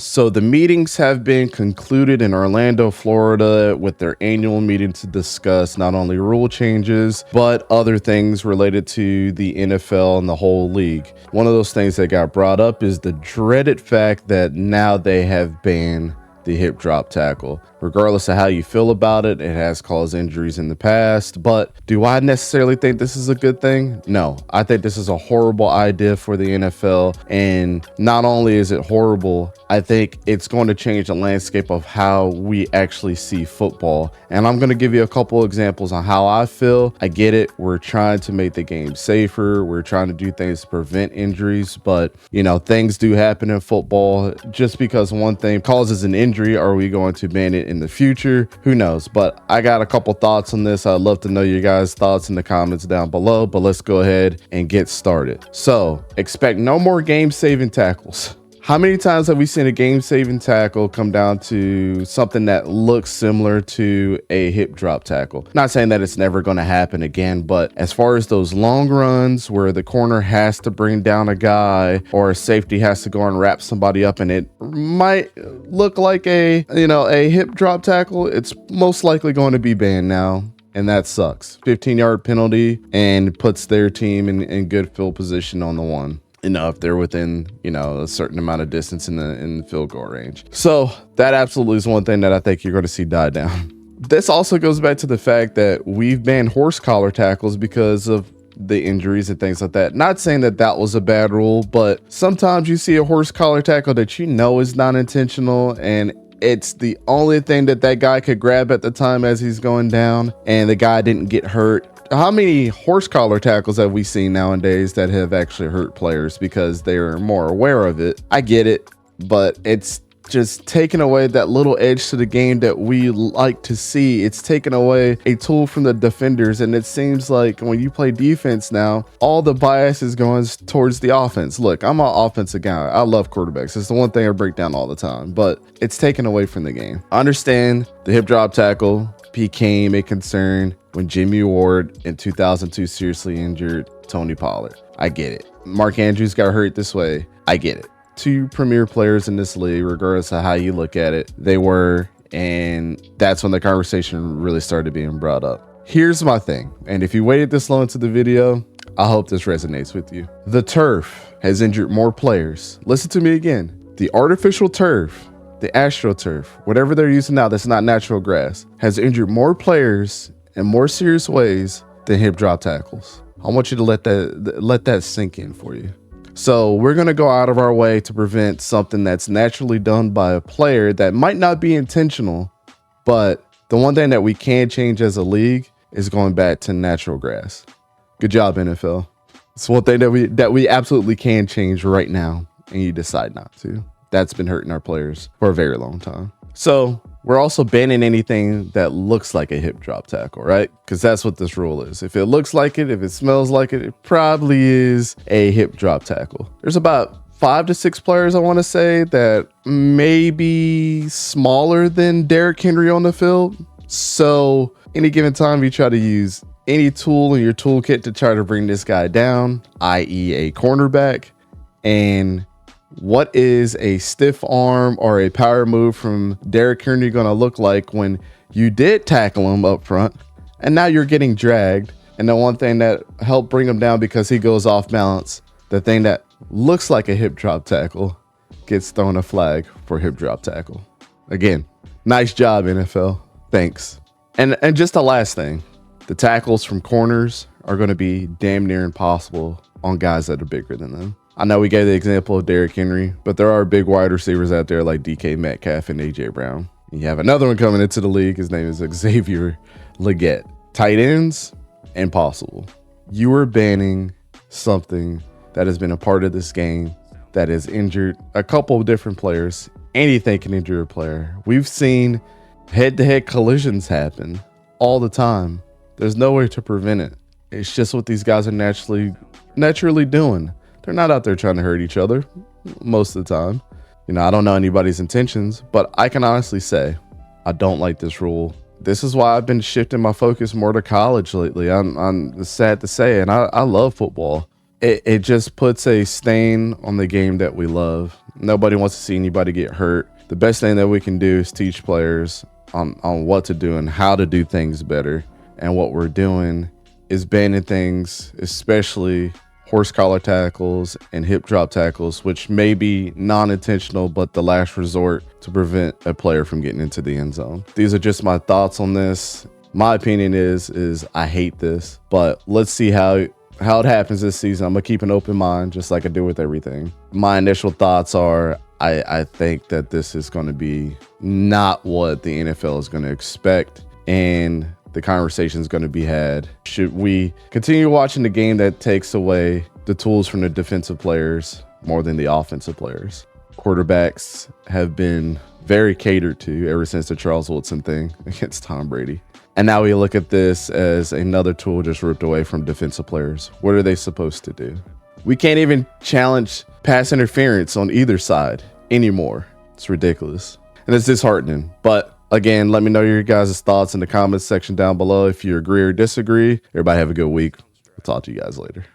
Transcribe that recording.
So the meetings have been concluded in Orlando, Florida, with their annual meeting to discuss not only rule changes, but other things related to the NFL and the whole league. One of those things that got brought up is the dreaded fact that now they have banned the hip drop tackle. Regardless of how you feel about it, it has caused injuries in the past, but do I necessarily think this is a good thing? No, I think this is a horrible idea for the NFL, and not only is it horrible, I think it's going to change the landscape of how we actually see football. And I'm going to give you a couple examples on how I feel. I get it. We're trying to make the game safer. We're trying to do things to prevent injuries, but you know, things do happen in football. Just because one thing causes an injury, are we going to ban it in the future? Who knows? But I got a couple thoughts on this. I'd love to know your guys' thoughts in the comments down below, but let's go ahead and get started. So expect no more game-saving tackles. How many times have we seen a game-saving tackle come down to something that looks similar to a hip drop tackle? Not saying that it's never going to happen again, but as far as those long runs where the corner has to bring down a guy or a safety has to go and wrap somebody up and it might look like a hip drop tackle, it's most likely going to be banned now. And that sucks. 15-yard penalty and puts their team in good field position on the one. If they're within, a certain amount of distance in the field goal range. So that absolutely is one thing that I think you're going to see die down. This also goes back to the fact that we've banned horse collar tackles because of the injuries and things like that. Not saying that that was a bad rule, but sometimes you see a horse collar tackle that is not intentional, and it's the only thing that guy could grab at the time as he's going down, and the guy didn't get hurt. How many horse collar tackles have we seen nowadays that have actually hurt players because they're more aware of it? I get it, but it's just taking away that little edge to the game that we like to see. It's taking away a tool from the defenders, and it seems like when you play defense now, all the bias is going towards the offense. Look, I'm an offensive guy. I love quarterbacks. It's the one thing I break down all the time, but it's taken away from the game. I understand the hip drop tackle became a concern when Jimmy Ward in 2002 seriously injured Tony Pollard. I get it. Mark Andrews got hurt this way. I get it. Two premier players in this league, regardless of how you look at it, they were, and that's when the conversation really started being brought up. Here's my thing, and if you waited this long into the video, I hope this resonates with you. The turf has injured more players. Listen to me again. The artificial turf, the AstroTurf, whatever they're using now that's not natural grass, has injured more players in more serious ways than hip drop tackles. I want you to let that sink in for you. So we're going to go out of our way to prevent something that's naturally done by a player that might not be intentional, but the one thing that we can change as a league is going back to natural grass. Good job, NFL. It's one thing that we absolutely can change right now, and you decide not to. That's been hurting our players for a very long time. So we're also banning anything that looks like a hip drop tackle, right? Because that's what this rule is. If it looks like it, if it smells like it, it probably is a hip drop tackle. There's about 5 to 6 players, I want to say, that may be smaller than Derrick Henry on the field. So any given time you try to use any tool in your toolkit to try to bring this guy down, i.e. a cornerback, and what is a stiff arm or a power move from Derrick Henry going to look like when you did tackle him up front and now you're getting dragged? And the one thing that helped bring him down because he goes off balance, the thing that looks like a hip drop tackle gets thrown a flag for hip drop tackle. Again, nice job, NFL. Thanks. And just the last thing, the tackles from corners are going to be damn near impossible on guys that are bigger than them. I know we gave the example of Derrick Henry, but there are big wide receivers out there like DK Metcalf and AJ Brown. And you have another one coming into the league. His name is Xavier Legette. Tight ends, impossible. You are banning something that has been a part of this game that has injured a couple of different players. Anything can injure a player. We've seen head-to-head collisions happen all the time. There's no way to prevent it. It's just what these guys are naturally doing. They're not out there trying to hurt each other most of the time. I don't know anybody's intentions, but I can honestly say I don't like this rule. This is why I've been shifting my focus more to college lately. I'm sad to say, and I love football, it just puts a stain on the game that we love. Nobody wants to see anybody get hurt. The best thing that we can do is teach players on what to do and how to do things better. And what we're doing is banning things, especially horse collar tackles and hip drop tackles, which may be non-intentional, but the last resort to prevent a player from getting into the end zone. These are just my thoughts on this. My opinion is I hate this, but let's see how it happens this season. I'm gonna keep an open mind, just like I do with everything. My initial thoughts are I think that this is going to be not what the NFL is going to expect, and the conversation is going to be had. Should we continue watching the game that takes away the tools from the defensive players more than the offensive players? Quarterbacks have been very catered to ever since the Charles Woodson thing against Tom Brady. And now we look at this as another tool just ripped away from defensive players. What are they supposed to do? We can't even challenge pass interference on either side anymore. It's ridiculous. And it's disheartening. But again, let me know your guys' thoughts in the comments section down below if you agree or disagree. Everybody have a good week. I'll talk to you guys later.